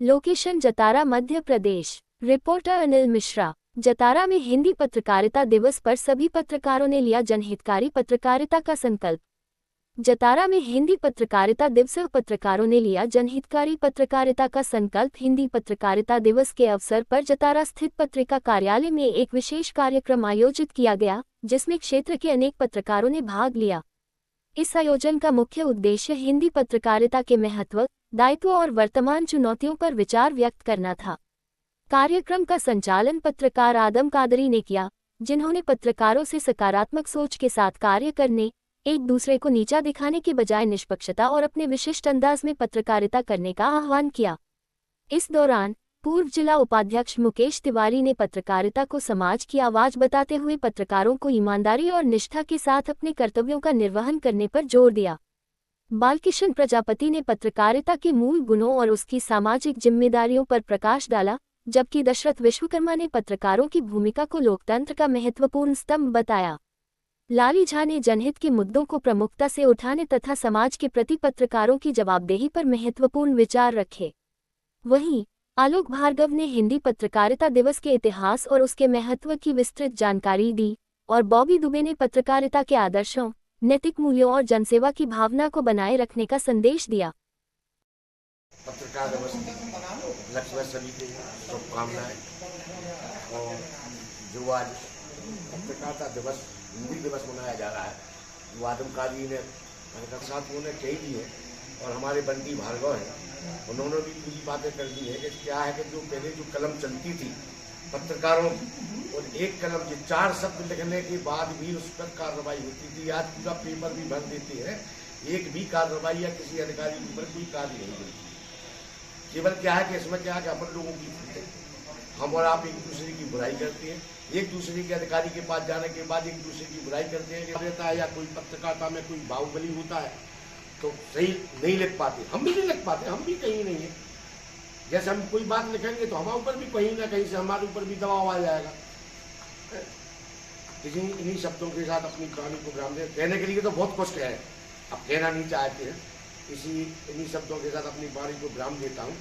Location Jatara Madhya Pradesh. Reporter Anil Mishra. Jatara में हिंदी पत्रकारिता दिवस पर सभी पत्रकारों ने लिया जनहितकारी पत्रकारिता का संकल्प। जतारा में हिंदी पत्रकारिता दिवस पत्रकारों ने लिया जनहितकारी पत्रकारिता का संकल्प। हिंदी पत्रकारिता दिवस के अवसर पर जतारा स्थित पत्रिका कार्यालय में एक विशेष कार्यक्रम आयोजित किया गया, जिसमें क्षेत्र के अनेक पत्रकारों ने भाग लिया। इस आयोजन का मुख्य उद्देश्य हिंदी पत्रकारिता के महत्व, दायित्व और वर्तमान चुनौतियों पर विचार व्यक्त करना था। कार्यक्रम का संचालन पत्रकार आदम कादरी ने किया, जिन्होंने पत्रकारों से सकारात्मक सोच के साथ कार्य करने, एक दूसरे को नीचा दिखाने के बजाय निष्पक्षता और अपने विशिष्ट अंदाज में पत्रकारिता करने का आह्वान किया। इस दौरान पूर्व जिला उपाध्यक्ष मुकेश तिवारी ने पत्रकारिता को समाज की आवाज बताते हुए पत्रकारों को ईमानदारी और निष्ठा के साथ अपने कर्तव्यों का निर्वहन करने पर जोर दिया। बालकिशन प्रजापति ने पत्रकारिता के मूल गुणों और उसकी सामाजिक जिम्मेदारियों पर प्रकाश डाला, जबकि दशरथ विश्वकर्मा ने पत्रकारों की भूमिका को लोकतंत्र का महत्वपूर्ण स्तंभ बताया। लाली झा ने जनहित के मुद्दों को प्रमुखता से उठाने तथा समाज के प्रति पत्रकारों की जवाबदेही पर महत्वपूर्ण विचार रखे। वहीं आलोक भार्गव ने हिंदी पत्रकारिता दिवस के इतिहास और उसके महत्व की विस्तृत जानकारी दी, और बॉबी दुबे ने पत्रकारिता के आदर्शों, नैतिक मूल्यों और जनसेवा की भावना को बनाए रखने का संदेश दिया। पत्रकार दिवस लक्ष्य सभी को शुभकामनाएं। और जो आज पत्रकारिता दिवस हिंदी दिवस मनाया जा रहा है, वो आदमकाली ने साथियों ने कही दी है, और हमारे बंटी भार्गव हैं, उन्होंने भी पूरी बातें कर दी है कि क्या है कि जो पहले जो कलम चलती थी पत्रकारों की, और एक कलम के 4 शब्द लिखने के बाद भी उस पर कार्रवाई होती थी। आज पूरा पेपर भी भर देते हैं, एक भी कार्रवाई या किसी अधिकारी के ऊपर कोई कार्य नहीं होती। केवल क्या है कि इसमें क्या है कि अपन लोगों की हम और आप एक दूसरे की बुराई करते हैं, एक दूसरे के अधिकारी के पास जाने के बाद एक दूसरे की बुराई करते हैं कि रहता है, या कोई पत्रकारिता में कोई बाहुबली होता है तो सही नहीं लिख पाते। हम भी नहीं लिख पाते, हम भी कहीं नहीं है। जैसे हम कोई बात लिखेंगे तो हमारे ऊपर भी कहीं ना कहीं से हमारे ऊपर भी दबाव आ जाएगा। इन्हीं शब्दों के साथ अपनी कहानी को विराम दे। कहने के लिए तो बहुत कुछ कहे, अब कहना नहीं चाहते हैं, इन्हीं शब्दों के साथ अपनी वाणी को विराम देता हूँ।